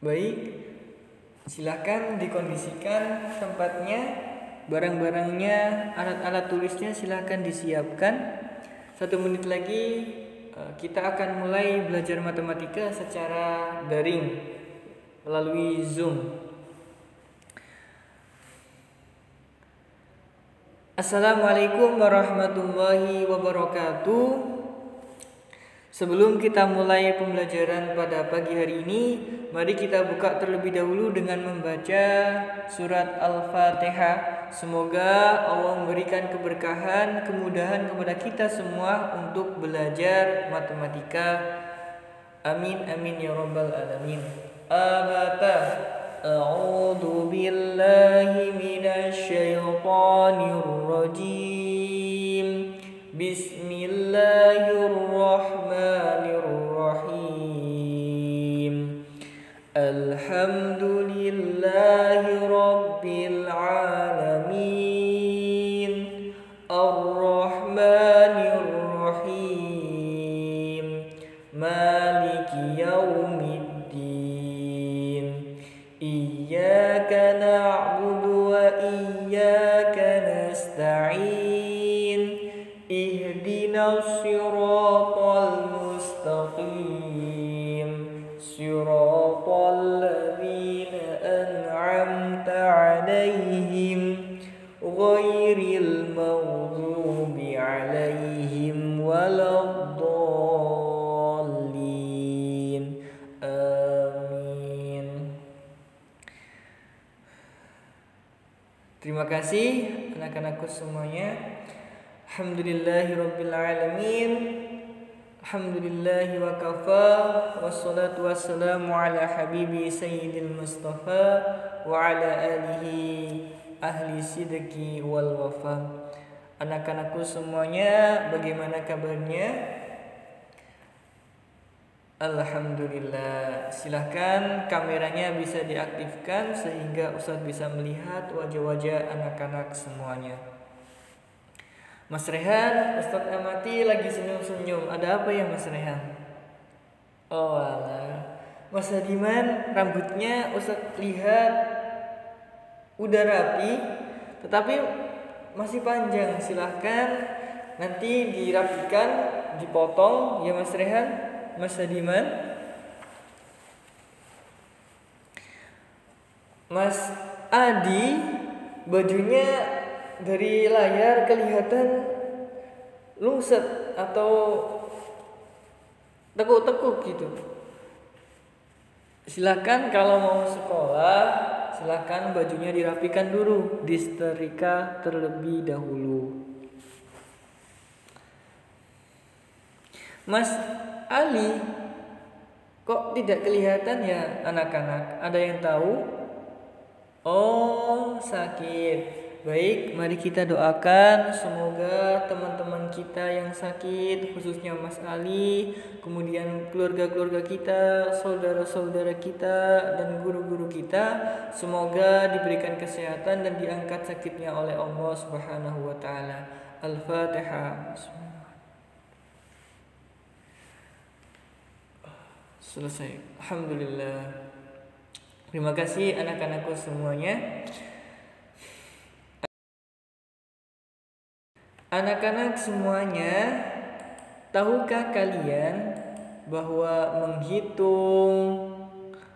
Baik, silahkan dikondisikan tempatnya, barang-barangnya, alat-alat tulisnya silahkan disiapkan. 1 menit lagi kita akan mulai belajar matematika secara daring melalui Zoom. Assalamualaikum warahmatullahi wabarakatuh. Sebelum kita mulai pembelajaran pada pagi hari ini, mari kita buka terlebih dahulu dengan membaca surat Al-Fatihah. Semoga Allah memberikan keberkahan, kemudahan kepada kita semua untuk belajar matematika. Amin amin ya rabbal alamin. Al-Fatihah. A'udzu billahi minasy syaithanir rajim. Bismillahirrahmanirrahim. Alhamdulillahi rabbil alamin. Ar-Rahmanir Rahim. Maliki yaumiddin. Iyyaka na'budu wa iyyaka nasta'in. Ihdinas siratal mustaqim. Siratal ladzina an'amta 'alaihim ghairil maghdubi 'alaihim waladdallin. Amin. Terima kasih anak-anakku semuanya. Alhamdulillahirabbil alamin. Alhamdulillahi wa kafa. Wassalatu wassalamu ala habibi sayyidil mustafa wa ala alihi ahli sidqi wal wafa. Anak-anakku semuanya, bagaimana kabarnya? Alhamdulillah. Silahkan kameranya bisa diaktifkan sehingga Ustadz bisa melihat wajah-wajah anak-anak semuanya. Mas Rehan, Ustadz amati lagi senyum-senyum. Ada apa ya Mas Rehan? Oh alah. Mas Hadiman, rambutnya Ustadz lihat udah rapi, tetapi masih panjang. Silahkan nanti dirapikan, dipotong ya Mas Rehan, Mas Hadiman. Mas Adi, bajunya dari layar kelihatan lungset atau tekuk-tekuk gitu. Silakan kalau mau sekolah, silakan bajunya dirapikan dulu, disetrika terlebih dahulu. Mas Ali, kok tidak kelihatan ya anak-anak? Ada yang tahu? Oh, sakit. Baik, mari kita doakan semoga teman-teman kita yang sakit, khususnya Mas Ali, kemudian keluarga-keluarga kita, saudara-saudara kita, dan guru-guru kita, semoga diberikan kesehatan dan diangkat sakitnya oleh Allah Subhanahu wa taala. Al-Fatihah. Selesai. Alhamdulillah. Terima kasih anak-anakku semuanya. Anak-anak semuanya, tahukah kalian bahwa menghitung,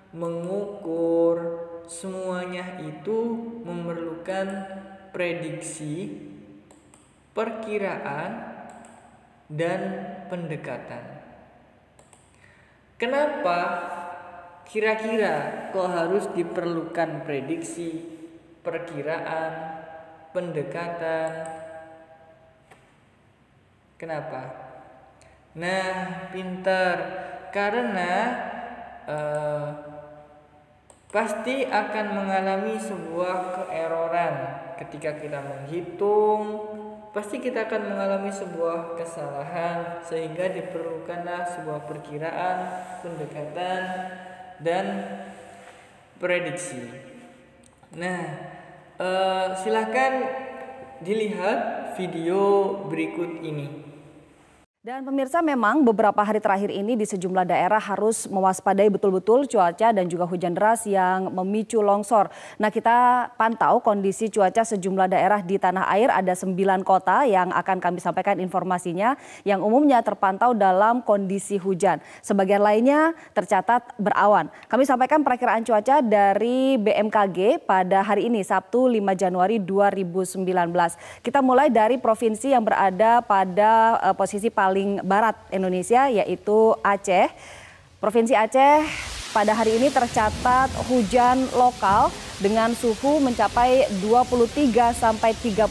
mengukur, semuanya itu memerlukan prediksi, perkiraan, dan pendekatan. Kenapa kira-kira kok harus diperlukan prediksi, perkiraan, pendekatan? Kenapa? Nah, pintar. Karena pasti akan mengalami sebuah keeroran ketika kita menghitung. Pasti kita akan mengalami sebuah kesalahan, sehingga diperlukanlah sebuah perkiraan, pendekatan, dan prediksi. Nah, silahkan dilihat video berikut ini. Dan pemirsa, memang beberapa hari terakhir ini di sejumlah daerah harus mewaspadai betul-betul cuaca dan juga hujan deras yang memicu longsor. Nah, kita pantau kondisi cuaca sejumlah daerah di tanah air. Ada 9 kota yang akan kami sampaikan informasinya yang umumnya terpantau dalam kondisi hujan. Sebagian lainnya tercatat berawan. Kami sampaikan perakiraan cuaca dari BMKG pada hari ini Sabtu 5 Januari 2019. Kita mulai dari provinsi yang berada pada posisi paling barat Indonesia, yaitu Aceh. Provinsi Aceh pada hari ini tercatat hujan lokal dengan suhu mencapai 23 sampai 31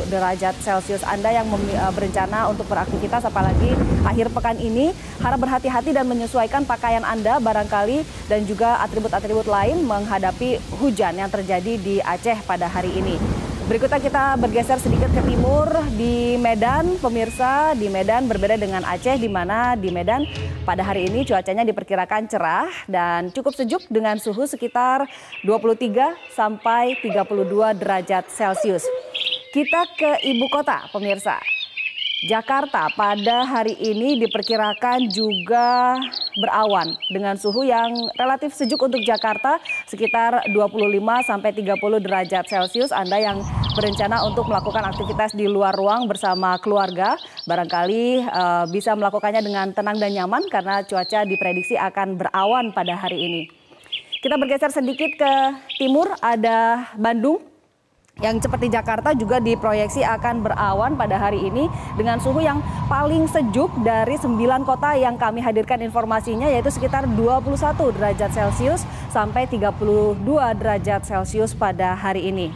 derajat Celcius. Anda yang berencana untuk beraktivitas apalagi akhir pekan ini harap berhati-hati dan menyesuaikan pakaian Anda barangkali dan juga atribut-atribut lain menghadapi hujan yang terjadi di Aceh pada hari ini. Berikutnya kita bergeser sedikit ke timur di Medan, pemirsa. Di Medan berbeda dengan Aceh, di mana di Medan pada hari ini cuacanya diperkirakan cerah dan cukup sejuk dengan suhu sekitar 23 sampai 32 derajat Celcius. Kita ke ibu kota, pemirsa. Jakarta pada hari ini diperkirakan juga berawan dengan suhu yang relatif sejuk untuk Jakarta sekitar 25 sampai 30 derajat Celcius. Anda yang berencana untuk melakukan aktivitas di luar ruang bersama keluarga barangkali bisa melakukannya dengan tenang dan nyaman karena cuaca diprediksi akan berawan pada hari ini. Kita bergeser sedikit ke timur, ada Bandung yang seperti Jakarta juga diproyeksi akan berawan pada hari ini dengan suhu yang paling sejuk dari 9 kota yang kami hadirkan informasinya, yaitu sekitar 21 derajat Celcius sampai 32 derajat Celcius pada hari ini.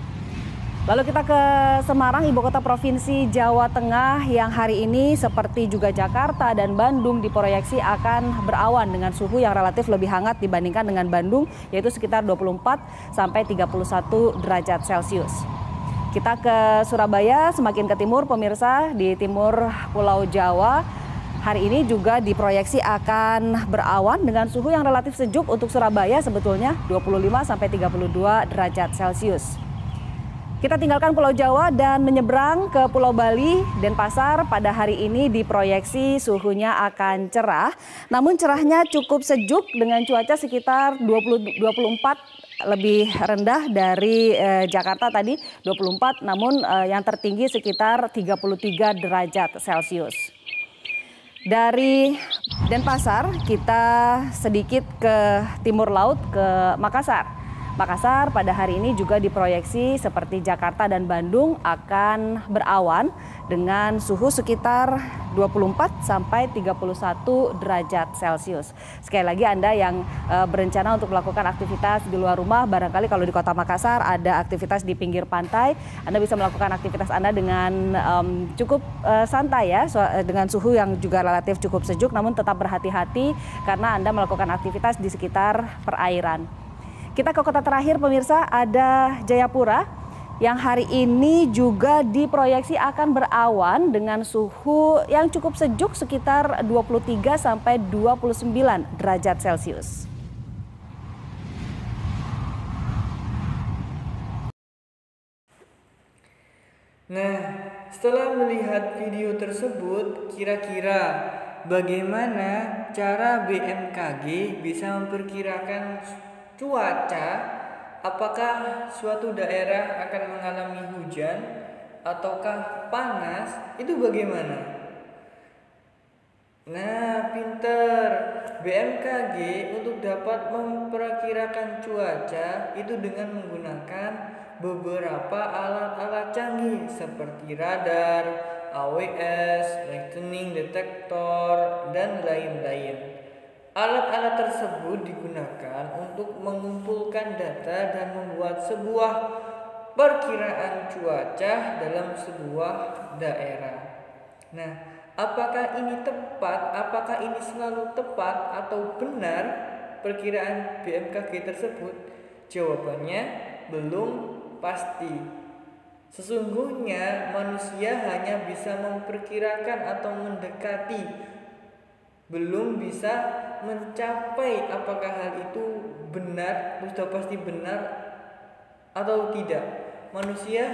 Lalu kita ke Semarang, ibu kota provinsi Jawa Tengah, yang hari ini seperti juga Jakarta dan Bandung diproyeksi akan berawan dengan suhu yang relatif lebih hangat dibandingkan dengan Bandung, yaitu sekitar 24 sampai 31 derajat Celcius. Kita ke Surabaya, semakin ke timur pemirsa, di timur Pulau Jawa. Hari ini juga diproyeksi akan berawan dengan suhu yang relatif sejuk untuk Surabaya sebetulnya 25 sampai 32 derajat Celcius. Kita tinggalkan Pulau Jawa dan menyeberang ke Pulau Bali. Denpasar pada hari ini diproyeksi suhunya akan cerah. Namun cerahnya cukup sejuk dengan cuaca sekitar 24 lebih rendah dari Jakarta tadi 24, namun yang tertinggi sekitar 33 derajat Celcius. Dari Denpasar kita sedikit ke timur laut ke Makassar. Makassar pada hari ini juga diproyeksi seperti Jakarta dan Bandung akan berawan dengan suhu sekitar 24 sampai 31 derajat Celcius. Sekali lagi Anda yang berencana untuk melakukan aktivitas di luar rumah, barangkali kalau di Kota Makassar ada aktivitas di pinggir pantai, Anda bisa melakukan aktivitas Anda dengan cukup santai ya, dengan suhu yang juga relatif cukup sejuk, namun tetap berhati-hati karena Anda melakukan aktivitas di sekitar perairan. Kita ke kota terakhir pemirsa, ada Jayapura yang hari ini juga diproyeksi akan berawan dengan suhu yang cukup sejuk sekitar 23 sampai 29 derajat Celcius. Nah, setelah melihat video tersebut, kira-kira bagaimana cara BMKG bisa memperkirakan cuaca? Apakah suatu daerah akan mengalami hujan ataukah panas? Itu bagaimana? Nah, pinter. BMKG untuk dapat memperkirakan cuaca itu dengan menggunakan beberapa alat-alat canggih seperti radar, AWS, lightning detector, dan lain-lain. Alat-alat tersebut digunakan untuk mengumpulkan data dan membuat sebuah perkiraan cuaca dalam sebuah daerah. Nah, apakah ini tepat? Apakah ini selalu tepat atau benar perkiraan BMKG tersebut? Jawabannya belum pasti. Sesungguhnya manusia hanya bisa memperkirakan atau mendekati, belum bisa mencapai apakah hal itu benar, sudah pasti benar atau tidak. Manusia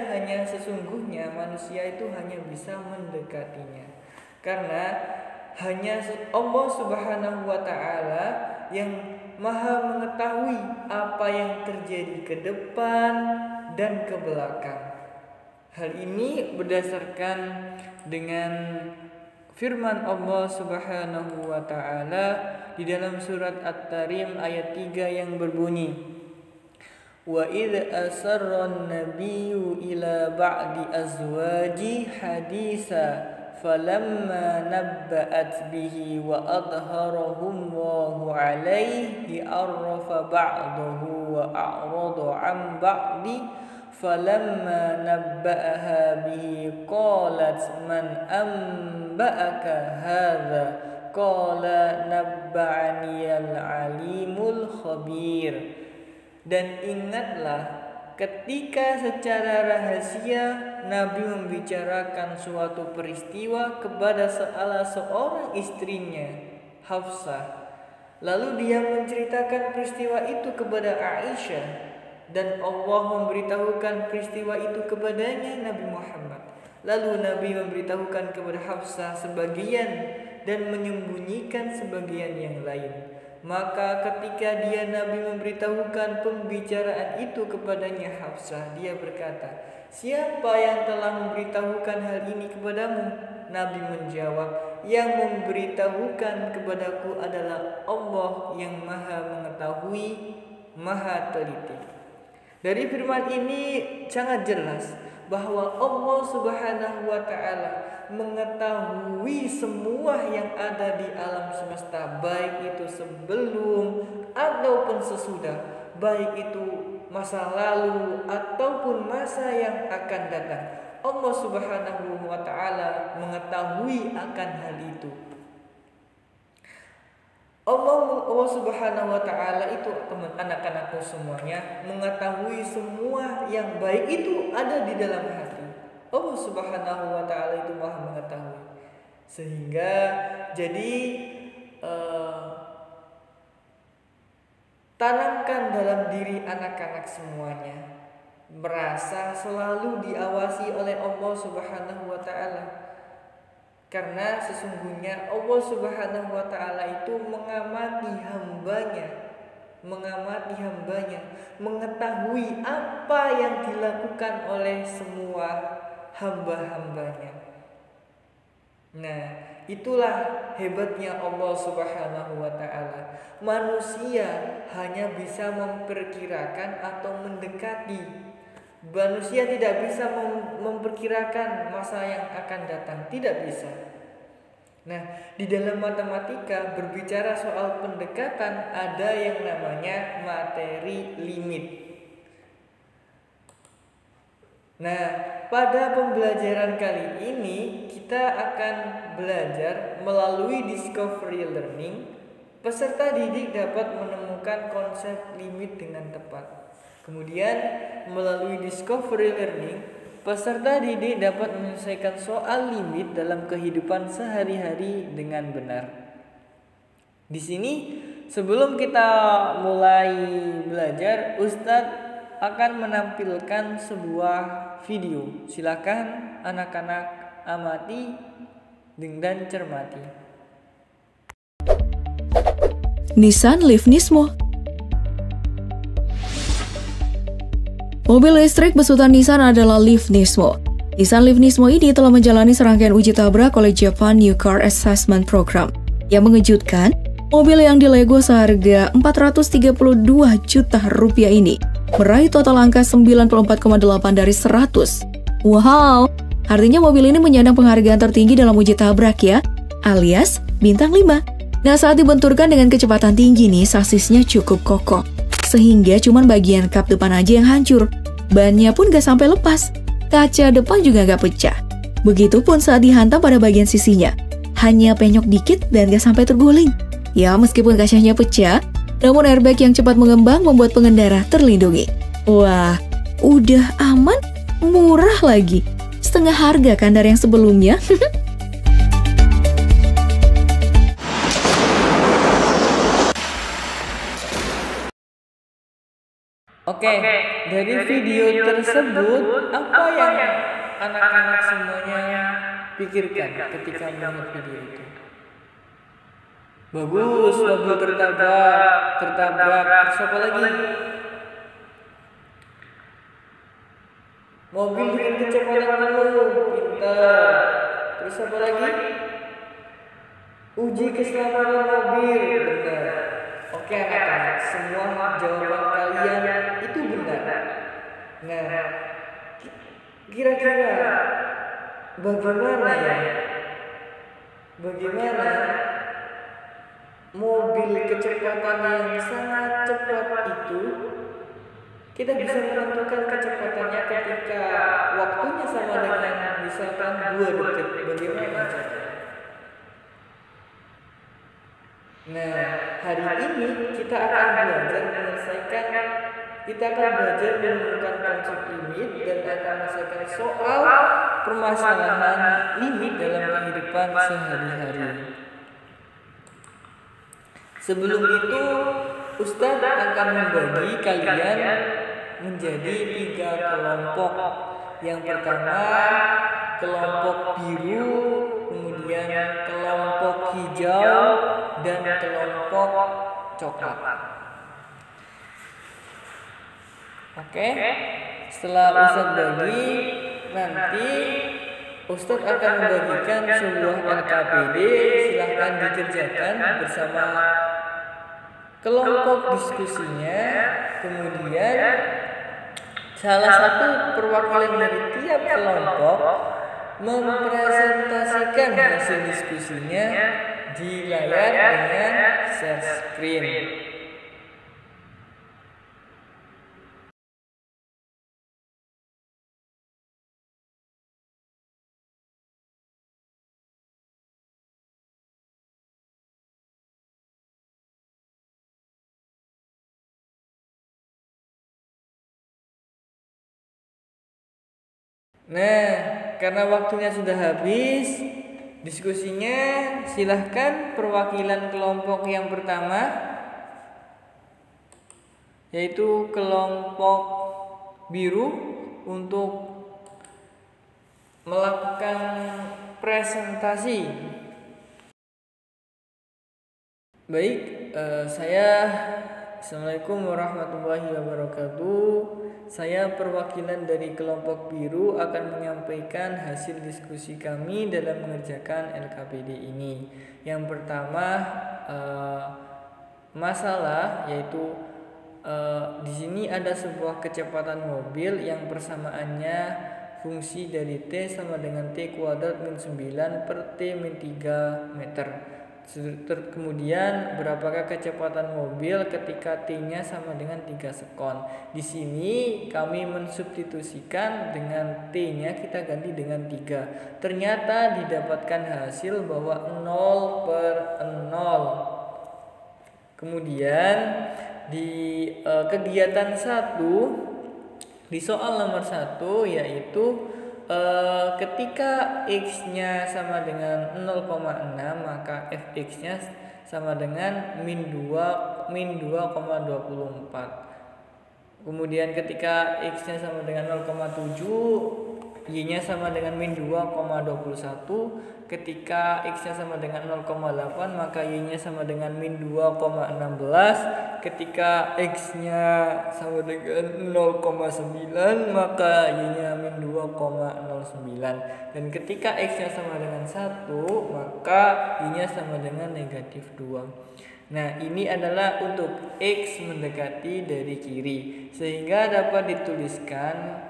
itu hanya bisa mendekatinya. Karena Hanya Allah Subhanahu wa Ta'ala yang Maha mengetahui apa yang terjadi ke depan dan ke belakang. Hal ini berdasarkan dengan firman Allah Subhanahu wa Ta'ala di dalam surat At-Tarim ayat 3 yang berbunyi, wa idh asarran nabiyyu ila ba'di azwaji haditha falamma nabba'at bihi wa adharahu Allahu alaihi arrafa ba'dahu wa a'rada 'an ba'di falamma nabba'aha bihi qalat man anba'aka hadza qala nabba'aniyal alimul khabir. Dan ingatlah ketika secara rahasia Nabi membicarakan suatu peristiwa kepada salah seorang istrinya, Hafsah. Lalu dia menceritakan peristiwa itu kepada Aisyah, dan Allah memberitahukan peristiwa itu kepadanya Nabi Muhammad. Lalu Nabi memberitahukan kepada Hafsah sebagian dan menyembunyikan sebagian yang lain. Maka ketika Nabi memberitahukan pembicaraan itu kepadanya Hafsah, dia berkata, siapa yang telah memberitahukan hal ini kepadamu? Nabi menjawab, yang memberitahukan kepadaku adalah Allah yang Maha mengetahui, Maha teliti. Dari firman ini sangat jelas bahwa Allah Subhanahu wa Ta'ala mengetahui semua yang ada di alam semesta, baik itu sebelum ataupun sesudah, baik itu masa lalu ataupun masa yang akan datang. Allah Subhanahu wa Ta'ala mengetahui akan hal itu. Allah Subhanahu wa Ta'ala itu, teman anak-anakku semuanya, mengetahui semua yang baik itu ada di dalam hati. Allah Subhanahu wa Ta'ala itu Maha mengetahui. Sehingga jadi tanamkan dalam diri anak-anak semuanya merasa selalu diawasi oleh Allah Subhanahu wa Ta'ala. Karena sesungguhnya Allah Subhanahu wa Ta'ala itu mengamati hambanya, mengetahui apa yang dilakukan oleh semua hamba-hambanya. Nah, itulah hebatnya Allah Subhanahu wa Ta'ala. Manusia hanya bisa memperkirakan atau mendekati. Manusia tidak bisa memperkirakan masa yang akan datang, tidak bisa. Nah, di dalam matematika berbicara soal pendekatan ada yang namanya materi limit. Nah, pada pembelajaran kali ini kita akan belajar melalui discovery learning. Peserta didik dapat menemukan konsep limit dengan tepat. Kemudian melalui discovery learning, peserta didik dapat menyelesaikan soal limit dalam kehidupan sehari-hari dengan benar. Di sini sebelum kita mulai belajar, Ustadz akan menampilkan sebuah video. Silakan anak-anak amati dan cermati. Nissan Leaf Nismo. Mobil listrik besutan Nissan adalah Leaf Nismo. Nissan Leaf Nismo ini telah menjalani serangkaian uji tabrak oleh Japan New Car Assessment Program. Yang mengejutkan, mobil yang dilego seharga 432 juta rupiah ini meraih total angka 94,8 dari 100. Wow, artinya mobil ini menyandang penghargaan tertinggi dalam uji tabrak ya, alias bintang 5. Nah, saat dibenturkan dengan kecepatan tinggi nih, sasisnya cukup kokoh. Sehingga cuma bagian kap depan aja yang hancur. Bannya pun gak sampai lepas. Kaca depan juga gak pecah. Begitupun saat dihantam pada bagian sisinya. Hanya penyok dikit dan gak sampai terguling. Ya, meskipun kacanya pecah, namun airbag yang cepat mengembang membuat pengendara terlindungi. Wah, udah aman, murah lagi. Setengah harga kan dari yang sebelumnya. Oke, dari video tersebut apa yang anak-anak semuanya pikirkan ketika melihat video itu? Bagus, mobil tertabrak. Terus apa lagi? Mobil dengan kecepatan penuh. Pintar. Terus apa lagi? Uji keselamatan mobil. Benar. Oke anak-anak, semua jawaban kalian itu benar. Nah, kira-kira bagaimana mobil kecepatan yang sangat cepat itu kita bisa menentukan kecepatannya ketika waktunya sama dengan misalkan 2 detik. Bagaimana caranya? Nah, hari ini kita akan belajar menemukan konsep limit dan akan menyelesaikan soal permasalahan limit dalam kehidupan sehari-hari. Sebelum itu, Ustadz akan membagi kalian menjadi 3 kelompok. Yang pertama, kelompok biru, kemudian kelompok hijau, dan kelompok coklat. Oke, setelah Ustadz bagi, nanti Ustadz akan membagikan sebuah LKPD. Silahkan dikerjakan bersama kelompok diskusinya. Kemudian salah satu perwakilan dari tiap kelompok mempresentasikan hasil diskusinya di layar dengan share screen. Nah, karena waktunya sudah habis diskusinya, silahkan perwakilan kelompok yang pertama, yaitu kelompok biru, untuk melakukan presentasi. Baik, Assalamualaikum warahmatullahi wabarakatuh. Saya perwakilan dari kelompok biru akan menyampaikan hasil diskusi kami dalam mengerjakan LKPD ini. Yang pertama, masalah yaitu di sini ada sebuah kecepatan mobil yang persamaannya fungsi dari T sama dengan T kuadrat min 9 per T min 3 meter. Kemudian berapakah kecepatan mobil ketika T-nya sama dengan 3 sekon. Di sini kami mensubstitusikan dengan T-nya kita ganti dengan 3. Ternyata didapatkan hasil bahwa 0 per 0. Kemudian di kegiatan 1 di soal nomor 1 yaitu ketika X-nya sama dengan 0,6 maka Fx-nya sama dengan min 2,24. Kemudian ketika X-nya sama dengan 0,7, Y-nya sama dengan min 2,21. Ketika X-nya sama dengan 0,8 maka Y-nya sama dengan min 2,16. Ketika X-nya sama dengan 0,9 maka Y-nya min 2,09. Dan ketika X-nya sama dengan 1 maka Y-nya sama dengan negatif 2. Nah, ini adalah untuk X mendekati dari kiri, sehingga dapat dituliskan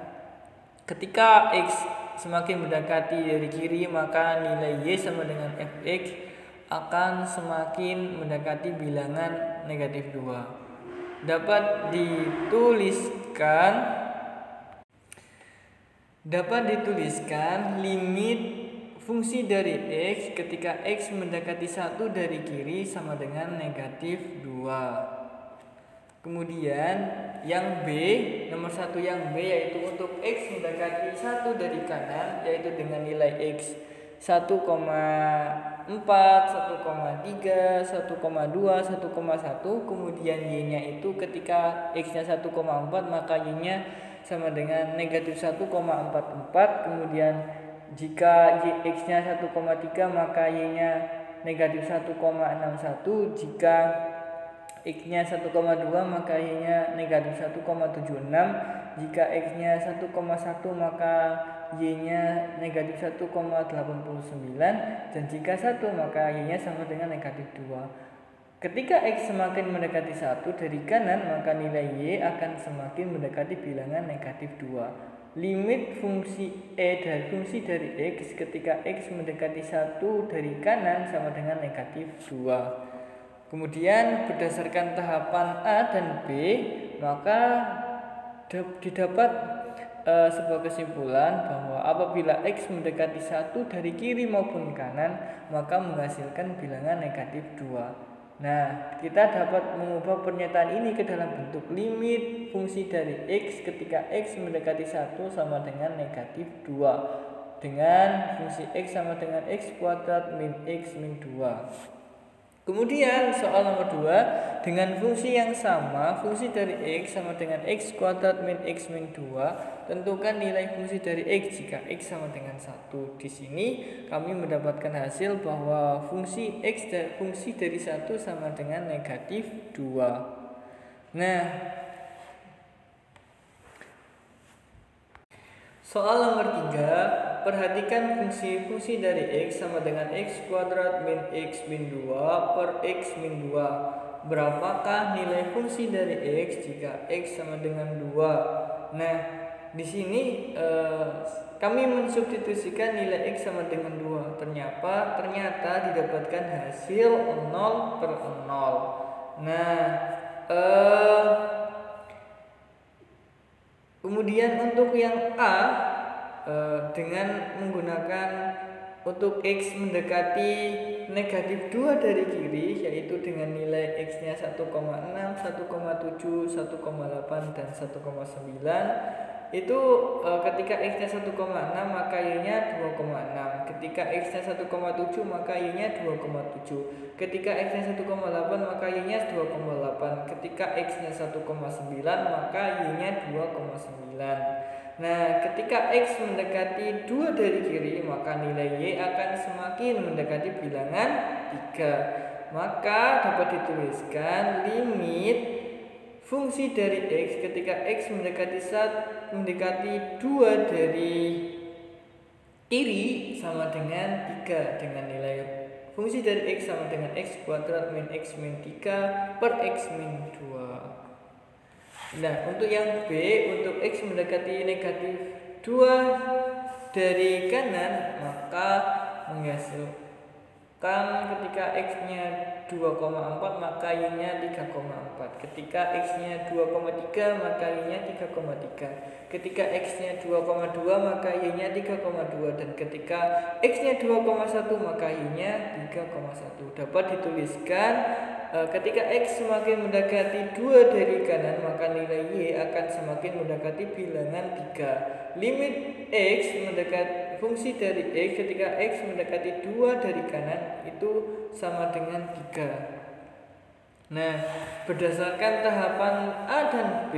ketika X semakin mendekati dari kiri maka nilai Y sama dengan Fx akan semakin mendekati bilangan negatif 2. Dapat dituliskan limit fungsi dari X ketika X mendekati 1 dari kiri sama dengan negatif 2. Kemudian yang B, nomor 1 yang B yaitu untuk X mendekati 1 dari kanan, yaitu dengan nilai X 1,4, 1,3, 1,2, 1,1. Kemudian Y-nya itu ketika X-nya 1,4 maka Y-nya sama dengan negatif 1,44. Kemudian jika X-nya 1,3 maka Y-nya negatif 1,61. Jika X-nya 1,2 maka Y-nya negatif 1,76. Jika X-nya 1,1 maka Y-nya negatif 1,89. Dan jika 1 maka Y-nya sama dengan negatif 2. Ketika X semakin mendekati 1 dari kanan maka nilai Y akan semakin mendekati bilangan negatif 2. Limit fungsi fungsi dari X ketika X mendekati 1 dari kanan sama dengan negatif 2. Kemudian berdasarkan tahapan A dan B maka didapat sebuah kesimpulan bahwa apabila X mendekati 1 dari kiri maupun kanan maka menghasilkan bilangan negatif 2. Nah, kita dapat mengubah pernyataan ini ke dalam bentuk limit fungsi dari X ketika X mendekati 1 sama dengan negatif 2 dengan fungsi X sama dengan X kuadrat min X min 2. Kemudian soal nomor 2, dengan fungsi yang sama, fungsi dari X sama dengan X kuadrat min X min 2, tentukan nilai fungsi dari X jika X sama dengan 1. Di sini kami mendapatkan hasil bahwa fungsi X dan fungsi dari 1 sama dengan negatif 2. Nah, soal nomor 3, perhatikan fungsi dari X sama dengan X kuadrat min X min 2 per X min 2. Berapakah nilai fungsi dari X jika X sama dengan 2? Nah, di sini kami mensubstitusikan nilai X sama dengan 2. Ternyata didapatkan hasil 0 per 0. Nah, kemudian untuk yang A, dengan menggunakan untuk X mendekati negatif 2 dari kiri, yaitu dengan nilai X-nya 1,6, 1,7, 1,8, dan 1,9. Itu ketika X-nya 1,6 maka Y-nya 2,6. Ketika X-nya 1,7 maka Y-nya 2,7. Ketika X-nya 1,8 maka Y-nya 2,8. Ketika X-nya 1,9 maka Y-nya 2,9. Nah, ketika X mendekati 2 dari kiri, maka nilai Y akan semakin mendekati bilangan 3. Maka dapat dituliskan limit fungsi dari X ketika X mendekati 2 dari kiri sama dengan 3 dengan nilai fungsi dari X sama dengan X kuadrat min X min 3 per X min 2. Nah, untuk yang B, untuk X mendekati negatif 2 dari kanan, maka menghasilkan ketika X-nya 2,4 maka Y-nya 3,4. Ketika X-nya 2,3 maka Y-nya 3,3. Ketika X-nya 2,2 maka Y-nya 3,2. Dan ketika X-nya 2,1 maka Y-nya 3,1. Dapat dituliskan ketika X semakin mendekati 2 dari kanan maka nilai Y akan semakin mendekati bilangan 3. Limit X mendekati fungsi dari X ketika X mendekati 2 dari kanan itu sama dengan 3. Nah, berdasarkan tahapan A dan B,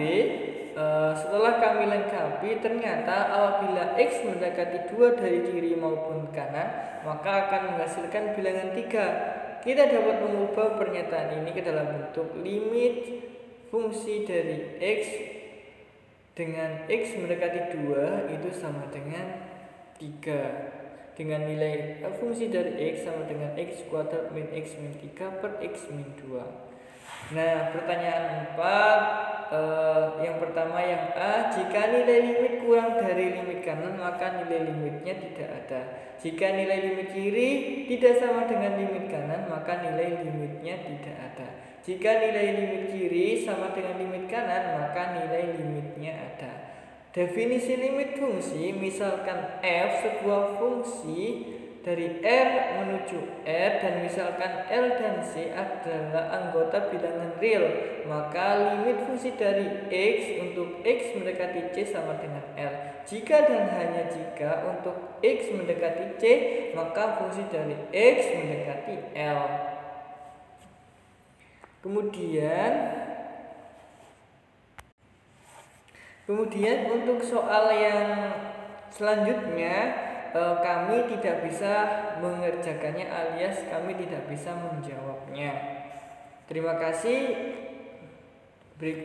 setelah kami lengkapi, ternyata apabila X mendekati 2 dari kiri maupun kanan maka akan menghasilkan bilangan 3. Kita dapat mengubah pernyataan ini ke dalam bentuk limit fungsi dari X dengan X mendekati 2 itu sama dengan 3. Dengan nilai fungsi dari X sama dengan X kuadrat min X min 3 per X min 2. Nah, pertanyaan 4, yang pertama yang A, jika nilai limit kurang dari limit kanan maka nilai limitnya tidak ada. Jika nilai limit kiri tidak sama dengan limit kanan maka nilai limitnya tidak ada. Jika nilai limit kiri sama dengan limit kanan maka nilai limitnya ada. Definisi limit fungsi, misalkan f sebuah fungsi dari R menuju R dan misalkan L dan C adalah anggota bilangan real, maka limit fungsi dari X untuk X mendekati C sama dengan L. Jika dan hanya jika untuk X mendekati C, maka fungsi dari X mendekati L. Kemudian untuk soal yang selanjutnya, kami tidak bisa mengerjakannya alias kami tidak bisa menjawabnya. Terima kasih.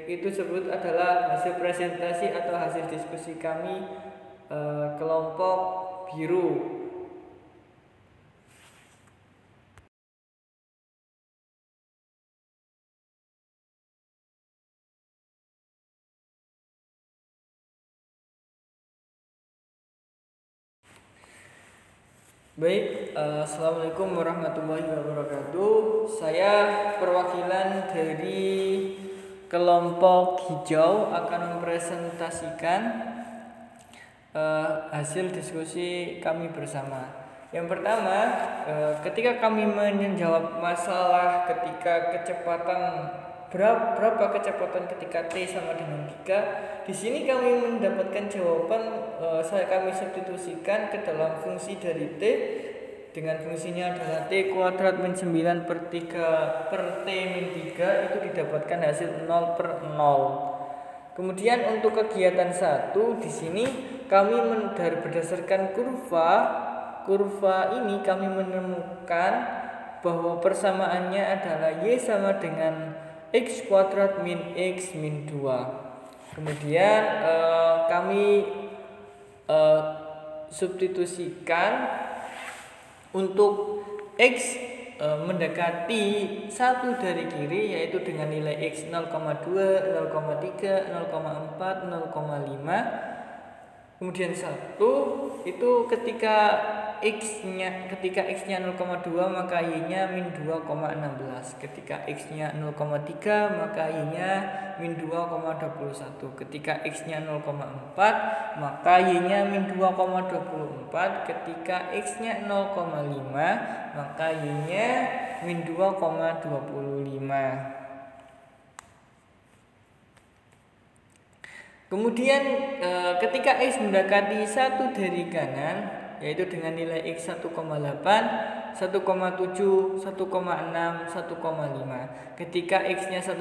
Itu sebut adalah hasil presentasi atau hasil diskusi kami kelompok biru. Baik, assalamualaikum warahmatullahi wabarakatuh. Saya perwakilan dari kelompok hijau akan mempresentasikan hasil diskusi kami bersama. Yang pertama, ketika kami menjawab masalah ketika kecepatan berapa kecepatan ketika T sama dengan giga, di sini kami mendapatkan jawaban kami substitusikan ke dalam fungsi dari T dengan fungsinya adalah T kuadrat min 9 per 3 per T min 3, itu didapatkan hasil 0 per 0. Kemudian untuk kegiatan 1 di sini kami berdasarkan kurva ini kami menemukan bahwa persamaannya adalah Y sama dengan X kuadrat min X min 2. Kemudian kami substitusikan untuk X mendekati 1 dari kiri, yaitu dengan nilai X 0,2, 0,3, 0,4, 0,5. Kemudian 1 itu ketika X-nya 0,2 maka Y-nya min 2,16. Ketika X-nya 0,3 maka Y-nya min 2,21. Ketika X-nya 0,4 maka Y-nya min 2,24. Ketika X-nya 0,5 maka Y-nya min 2,25. Kemudian ketika X mendekati 1 dari kanan, yaitu dengan nilai X 1,8, 1,7, 1,6, 1,5. Ketika X-nya 1,8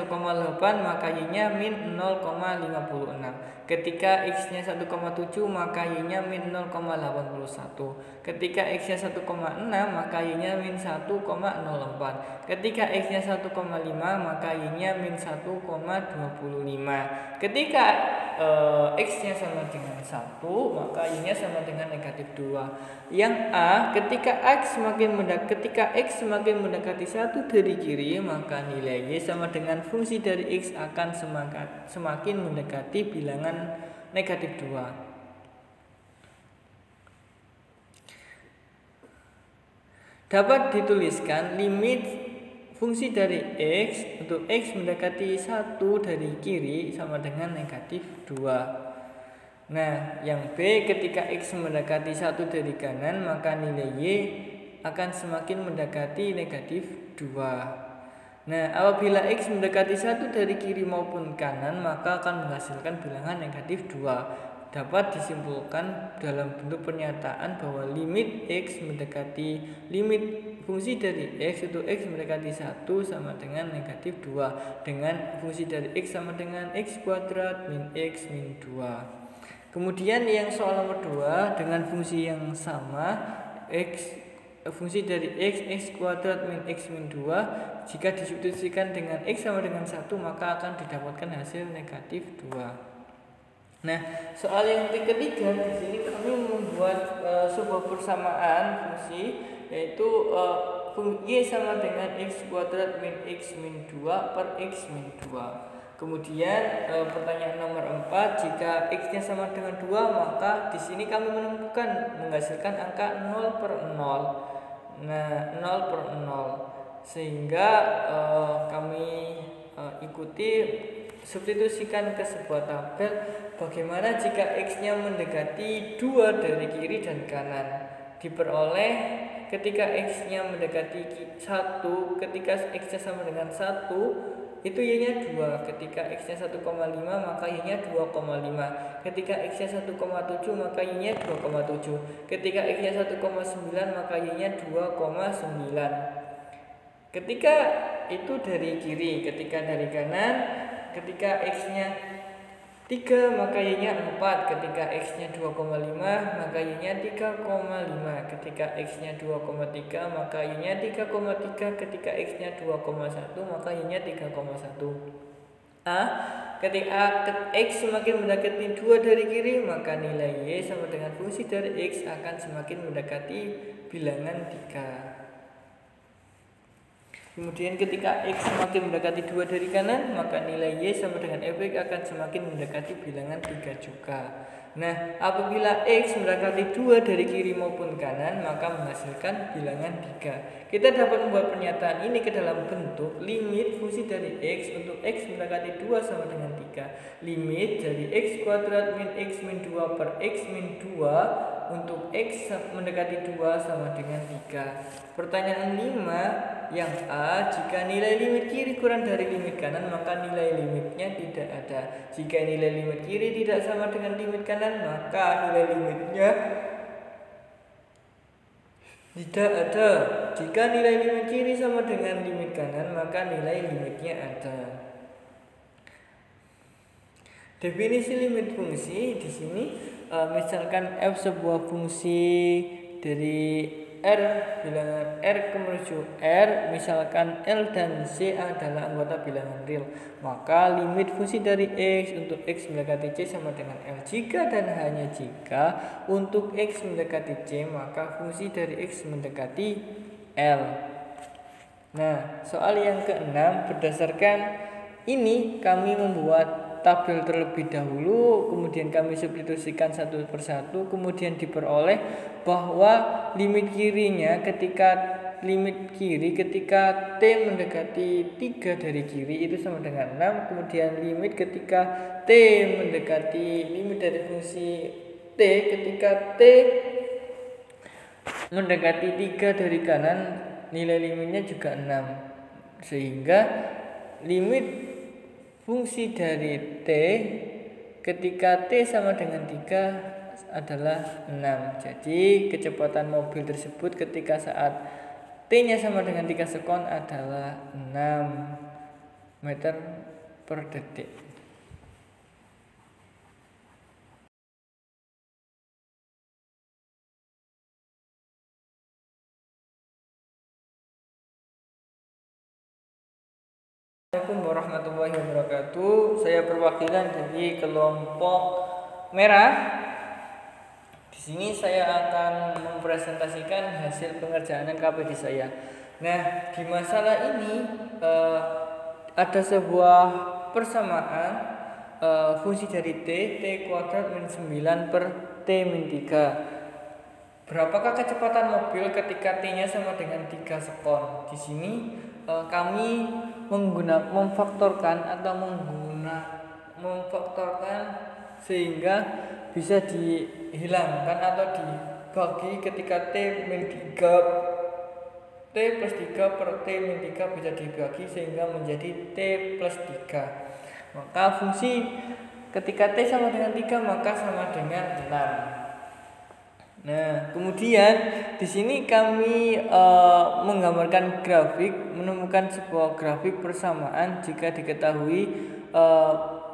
maka Y-nya min 0,56. Ketika X-nya 1,7 maka Y-nya min 0,81. Ketika X-nya 1,6 maka Y-nya min 1,04. Ketika X-nya 1,5 maka Y-nya min 1,25. Ketika X-nya sama dengan 1 maka Y-nya sama dengan negatif 2. Yang A, ketika X semakin mendekati 1 dari kiri maka nilai Y sama dengan fungsi dari X akan semakin mendekati bilangan negatif 2. Dapat dituliskan limit fungsi dari X untuk X mendekati 1 dari kiri sama dengan negatif 2. Nah, yang B, ketika X mendekati 1 dari kanan maka nilai Y akan semakin mendekati negatif 2. Nah, apabila X mendekati 1 dari kiri maupun kanan maka akan menghasilkan bilangan negatif 2. Dapat disimpulkan dalam bentuk pernyataan bahwa limit fungsi dari X untuk X mendekati 1 sama dengan negatif 2 dengan fungsi dari X sama dengan X kuadrat min X min 2. Kemudian yang soal nomor 2 dengan fungsi yang sama fungsi dari X kuadrat min X min 2 jika disubstitusikan dengan X sama dengan 1 maka akan didapatkan hasil negatif 2. Nah, soal yang ketiga di sini kami membuat sebuah persamaan fungsi, yaitu Y sama dengan X kuadrat min X min 2 per X min 2. Kemudian pertanyaan nomor 4, jika X-nya sama dengan 2 maka di sini kami menghasilkan angka 0 per 0. Nah, 0 per 0. Sehingga kami ikuti substitusikan ke sebuah tabel bagaimana jika X-nya mendekati 2 dari kiri dan kanan. Diperoleh ketika X-nya mendekati 1, ketika X-nya sama dengan 1 itu Y-nya 2. Ketika X-nya 1,5 maka Y-nya 2,5. Ketika X-nya 1,7 maka Y-nya 2,7. Ketika X-nya 1,9 maka Y-nya 2,9. Ketika itu dari kiri, ketika dari kanan, ketika X-nya 3 maka Y-nya 4. Ketika X-nya 2,5 maka Y-nya 3,5. Ketika X-nya 2,3 maka Y-nya 3,3. Ketika X-nya 2,1 maka Y-nya 3,1. A. Ketika X semakin mendekati 2 dari kiri maka nilai Y sama dengan fungsi dari X akan semakin mendekati bilangan 3. Kemudian ketika X semakin mendekati 2 dari kanan maka nilai Y sama dengan Fx akan semakin mendekati bilangan 3 juga. Nah, apabila X mendekati 2 dari kiri maupun kanan maka menghasilkan bilangan 3. Kita dapat membuat pernyataan ini ke dalam bentuk limit fungsi dari X untuk X mendekati 2 sama dengan 3. Limit dari X kuadrat min X min 2 per X min 2 untuk X mendekati 2 sama dengan 3. Pertanyaan 5 yang A, jika nilai limit kiri kurang dari limit kanan maka nilai limitnya tidak ada. Jika nilai limit kiri tidak sama dengan limit kanan maka nilai limitnya tidak ada. Jika nilai limit kiri sama dengan limit kanan maka nilai limitnya ada. Definisi limit fungsi di sini misalkan f sebuah fungsi dari R bilangan R menuju R, misalkan L dan C adalah anggota bilangan real, maka limit fungsi dari X untuk X mendekati C sama dengan L. Jika dan hanya jika untuk X mendekati C maka fungsi dari X mendekati L. Nah, soal yang keenam, berdasarkan ini kami membuat tabel terlebih dahulu, kemudian kami substitusikan satu persatu, kemudian diperoleh bahwa limit kirinya ketika T mendekati 3 dari kiri itu sama dengan 6, kemudian limit ketika T mendekati limit dari fungsi T ketika T mendekati 3 dari kanan nilai limitnya juga 6, sehingga limit fungsi dari T ketika T sama dengan 3 adalah 6. Jadi kecepatan mobil tersebut ketika saat T-nya sama dengan 3 sekon adalah 6 meter per detik. Assalamualaikum warahmatullahi wabarakatuh. Saya perwakilan dari kelompok merah. Di sini saya akan mempresentasikan hasil pengerjaan KPD saya. Nah, di masalah ini ada sebuah persamaan fungsi dari T kuadrat min 9 per T min 3. Berapakah kecepatan mobil ketika T-nya sama dengan 3 sekon? Di sini kami memfaktorkan sehingga bisa dihilangkan atau dibagi ketika T plus 3 per T min 3 bisa dibagi sehingga menjadi T plus 3. Maka fungsi ketika T sama dengan 3 maka sama dengan 6. Nah, kemudian di sini kami menggambarkan grafik, menemukan sebuah grafik persamaan jika diketahui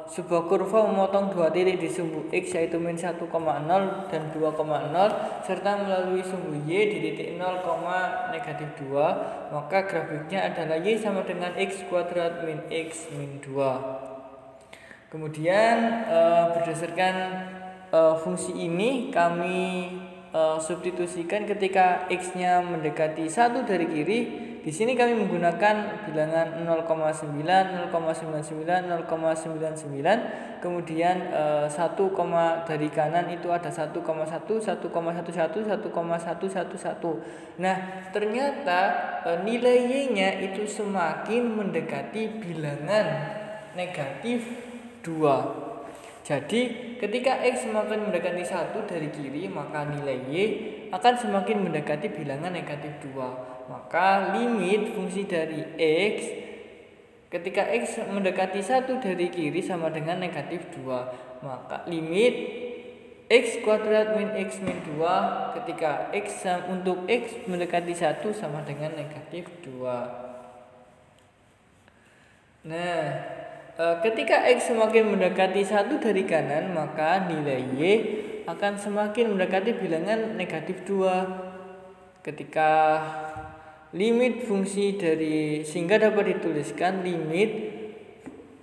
sebuah kurva memotong dua titik di sumbu X yaitu min 1,0 dan 2,0 serta melalui sumbu Y di titik 0, negatif 2, maka grafiknya adalah Y sama dengan X kuadrat min X min 2. Kemudian berdasarkan fungsi ini kami substitusikan ketika X-nya mendekati 1 dari kiri. Di sini kami menggunakan bilangan 0,9, 0,99, 0,99. Kemudian 1, dari kanan itu ada 1,1, 1,11, 1,111. Nah, ternyata nilai Y-nya itu semakin mendekati bilangan negatif 2. Jadi ketika X semakin mendekati 1 dari kiri maka nilai Y akan semakin mendekati bilangan negatif 2. Maka limit fungsi dari X ketika X mendekati 1 dari kiri sama dengan negatif 2. Maka limit X kuadrat min X min 2 ketika X untuk X mendekati 1 sama dengan negatif 2. Nah, ketika X semakin mendekati 1 dari kanan, maka nilai Y akan semakin mendekati bilangan negatif 2. Ketika limit fungsi dari, sehingga dapat dituliskan limit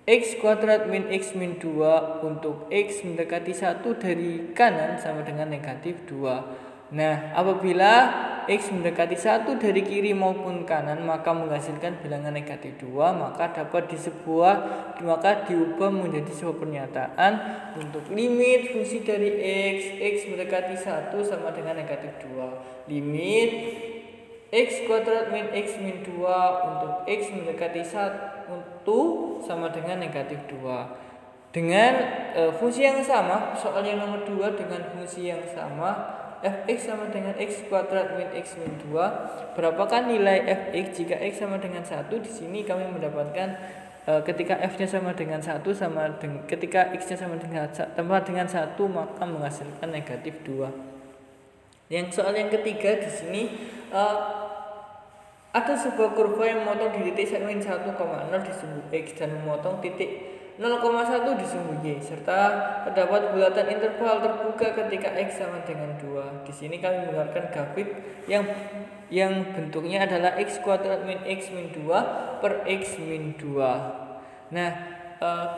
X kuadrat min X min 2 untuk X mendekati 1 dari kanan sama dengan negatif 2. Nah, apabila X mendekati 1 dari kiri maupun kanan maka menghasilkan bilangan negatif 2, maka diubah menjadi sebuah pernyataan untuk limit fungsi dari X mendekati 1 sama dengan negatif 2. Limit X kuadrat min X min 2 untuk X mendekati 1 sama dengan negatif 2. Dengan fungsi yang sama, soal yang nomor 2 dengan fungsi yang sama, fx sama dengan x kuadrat min x min 2. Berapakah nilai fx jika x sama dengan 1? Di sini kami mendapatkan ketika f-nya sama dengan 1 ketika x-nya sama dengan 1 maka menghasilkan negatif 2. Yang soal yang ketiga di sini ada sebuah kurva yang memotong di titik segmen 1,0 di sumbu x dan memotong titik 0,1 di sumbu y, serta terdapat bulatan interval terbuka ketika x sama dengan 2. Di sini kami menggunakan grafik yang bentuknya adalah x kuadrat min x min 2 per x min 2. Nah,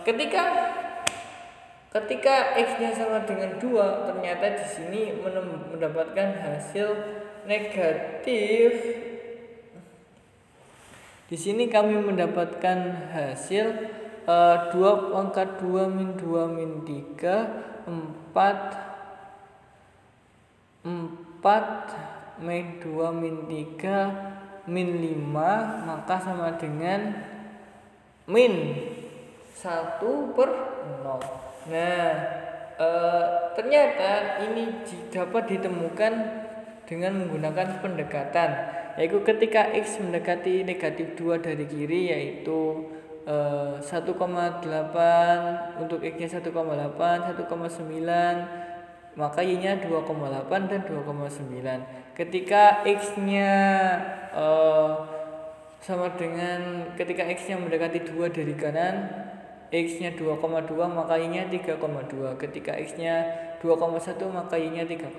ketika x-nya sama dengan 2, ternyata di sini mendapatkan hasil negatif. Di sini kami mendapatkan hasil 2 pangkat 2 min 2 min 3 4 min 2 min 3 min 5 maka sama dengan min 1 per 0. Nah, ternyata ini dapat ditemukan dengan menggunakan pendekatan, yaitu ketika x mendekati negatif 2 dari kiri, yaitu 1,8 untuk x-nya 1,8, 1,9, maka y-nya 2,8 dan 2,9. Ketika x-nya ketika x-nya mendekati 2 dari kanan, x-nya 2,2 maka y-nya 3,2. Ketika x-nya 2,1 maka y-nya 3,1.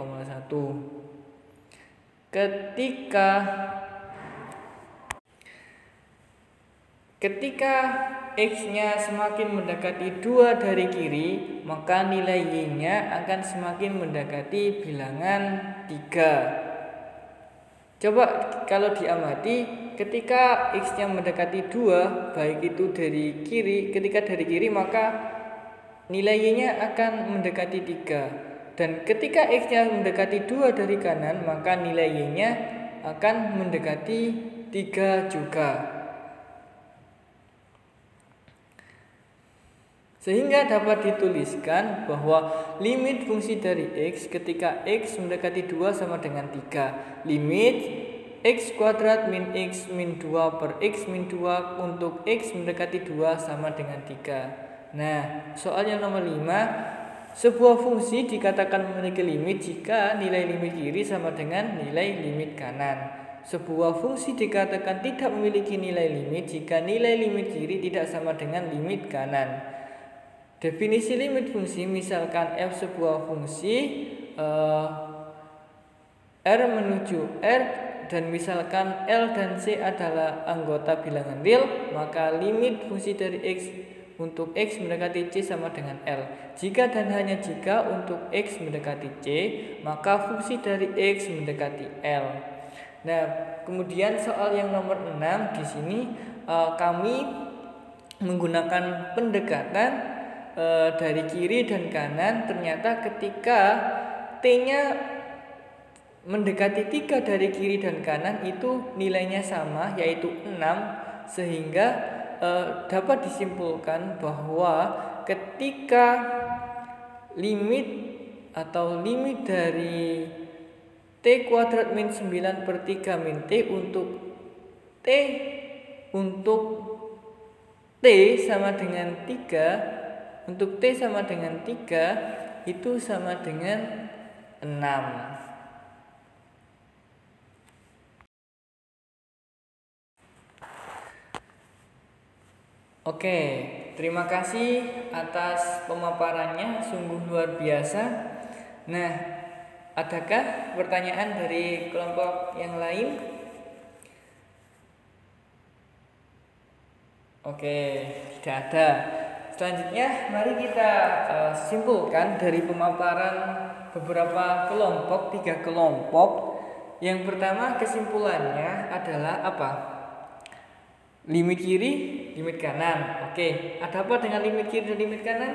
Ketika x-nya semakin mendekati 2 dari kiri, maka nilai y-nya akan semakin mendekati bilangan 3. Coba kalau diamati, ketika x-nya mendekati 2, baik itu dari kiri, ketika dari kiri maka nilai y-nya akan mendekati 3. Dan ketika x-nya mendekati 2 dari kanan, maka nilai y-nya akan mendekati 3 juga. Sehingga dapat dituliskan bahwa limit fungsi dari x ketika x mendekati 2 sama dengan 3. Limit x kuadrat min x min 2 per x min 2 untuk x mendekati 2 sama dengan 3. Nah, soal yang nomor 5, sebuah fungsi dikatakan memiliki limit jika nilai limit kiri sama dengan nilai limit kanan. Sebuah fungsi dikatakan tidak memiliki nilai limit jika nilai limit kiri tidak sama dengan limit kanan. Definisi limit fungsi, misalkan f sebuah fungsi R menuju R dan misalkan L dan C adalah anggota bilangan real, maka limit fungsi dari x untuk x mendekati C sama dengan L. Jika dan hanya jika untuk x mendekati C, maka fungsi dari x mendekati L. Nah, kemudian soal yang nomor 6 di sini kami menggunakan pendekatan dari kiri dan kanan. Ternyata ketika T-nya mendekati 3 dari kiri dan kanan itu nilainya sama, yaitu 6, sehingga dapat disimpulkan bahwa ketika limit dari T kuadrat min 9 per 3 min T untuk T sama dengan 3, untuk T sama dengan 3 itu sama dengan 6. Oke, terima kasih atas pemaparannya, sungguh luar biasa. Nah, adakah pertanyaan dari kelompok yang lain? Oke, tidak ada. Selanjutnya, mari kita simpulkan dari pemaparan beberapa kelompok, 3 kelompok. Yang pertama, kesimpulannya adalah apa? Limit kiri, limit kanan. Oke, ada apa dengan limit kiri dan limit kanan?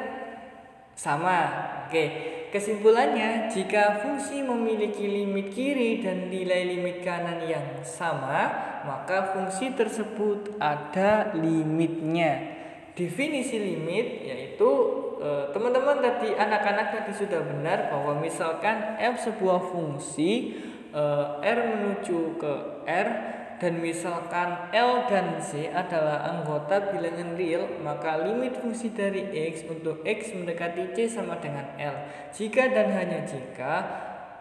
Sama. Oke, kesimpulannya, jika fungsi memiliki limit kiri dan nilai limit kanan yang sama, maka fungsi tersebut ada limitnya. Definisi limit yaitu teman-teman tadi, anak-anak tadi sudah benar bahwa misalkan f sebuah fungsi r menuju ke r, dan misalkan L dan Z adalah anggota bilangan real, maka limit fungsi dari X untuk X mendekati C sama dengan L. Jika dan hanya jika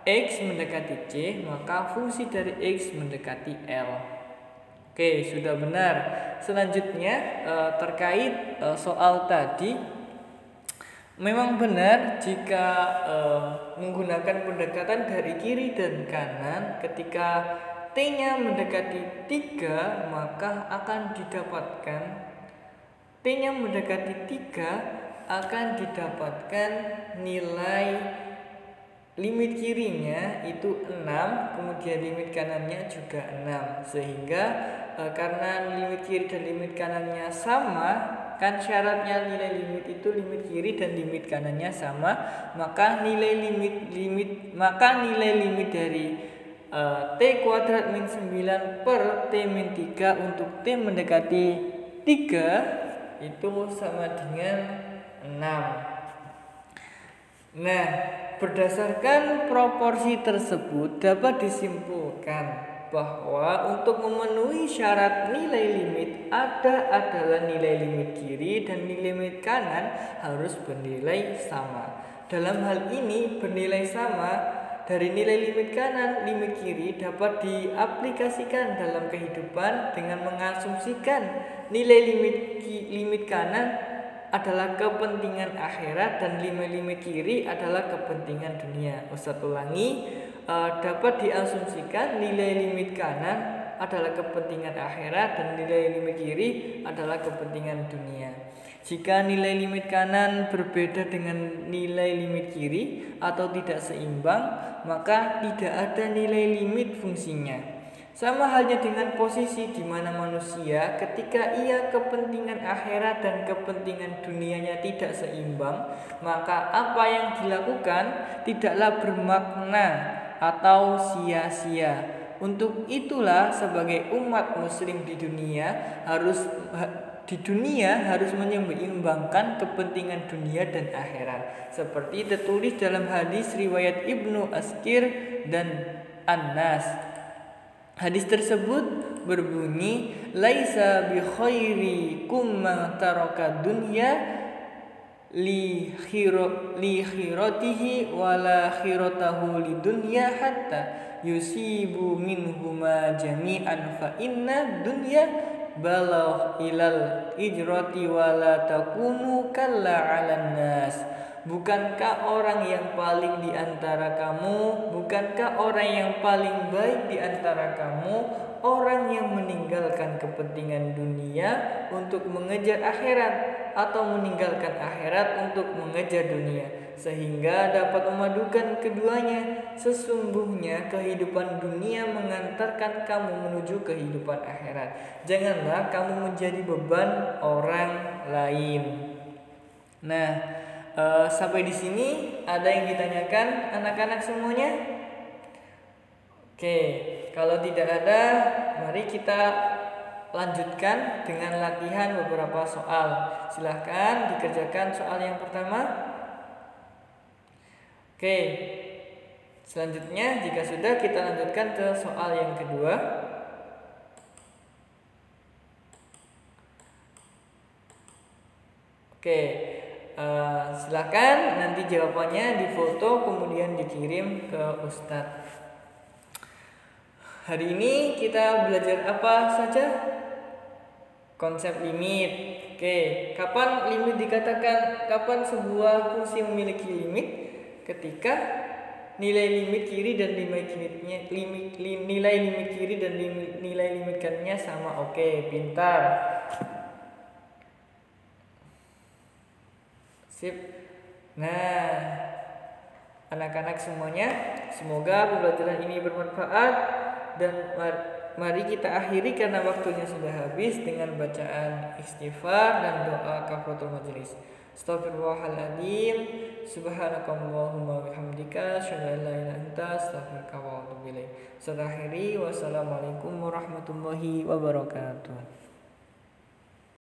X mendekati C, maka fungsi dari X mendekati L. Oke, sudah benar. Selanjutnya terkait soal tadi, memang benar jika menggunakan pendekatan dari kiri dan kanan, ketika T-nya mendekati 3, maka akan didapatkan T-nya mendekati 3 akan didapatkan nilai limit kirinya itu 6, kemudian limit kanannya juga 6. Sehingga karena limit kiri dan limit kanannya sama, kan syaratnya nilai limit itu limit kiri dan limit kanannya sama, maka nilai limit dari T kuadrat min 9 per T min 3 untuk T mendekati 3 itu sama dengan 6. Nah, berdasarkan proporsi tersebut dapat disimpulkan bahwa untuk memenuhi syarat nilai limit adalah nilai limit kiri dan nilai limit kanan harus bernilai sama. Dalam hal ini bernilai sama dari nilai limit kanan, limit kiri dapat diaplikasikan dalam kehidupan dengan mengasumsikan nilai limit kanan adalah kepentingan akhirat dan limit kiri adalah kepentingan dunia. Ustadz ulangi, dapat diasumsikan nilai limit kanan adalah kepentingan akhirat dan nilai limit kiri adalah kepentingan dunia. Jika nilai limit kanan berbeda dengan nilai limit kiri atau tidak seimbang, maka tidak ada nilai limit fungsinya. Sama halnya dengan posisi di mana manusia ketika ia kepentingan akhirat dan kepentingan dunianya tidak seimbang, maka apa yang dilakukan tidaklah bermakna atau sia-sia. Untuk itulah sebagai umat muslim di dunia harus menyeimbangkan kepentingan dunia dan akhirat, seperti tertulis dalam hadis riwayat Ibnu Askir dan Anas. Hadis tersebut berbunyi, laisa bi khairikum man taraka dunya li khiratihi wala khiratahu li dunya hatta yusibu minhuma jami'an fa inna dunya balagh ilal ijrati wala takunu kalla 'alan nas. Bukankah orang yang paling di antara kamu, bukankah orang yang paling baik di antara kamu orang yang meninggalkan kepentingan dunia untuk mengejar akhirat atau meninggalkan akhirat untuk mengejar dunia, sehingga dapat memadukan keduanya. Sesungguhnya kehidupan dunia mengantarkan kamu menuju kehidupan akhirat. Janganlah kamu menjadi beban orang lain. Nah, sampai di sini ada yang ditanyakan anak-anak semuanya? Oke, kalau tidak ada, mari kita lanjutkan dengan latihan beberapa soal. Silahkan dikerjakan soal yang pertama. Oke, selanjutnya jika sudah kita lanjutkan ke soal yang kedua. Oke, silakan nanti jawabannya difoto kemudian dikirim ke Ustadz. Hari ini kita belajar apa saja? Konsep limit, Oke, kapan limit dikatakan, kapan sebuah fungsi memiliki limit? Ketika nilai limit kiri dan nilai limit kiri dan nilai limit kanannya sama. Oke, pintar. Sip. Nah, anak-anak semuanya, semoga pembelajaran ini bermanfaat dan mari kita akhiri karena waktunya sudah habis dengan bacaan istighfar dan doa kafaratul majelis. Astagfirullahaladzim, subhanakallahumma bihamdika, asyhadu an la ilaha illa anta, astaghfiruka wa atubu ilaik. Wassalamualaikum warahmatullahi wabarakatuh.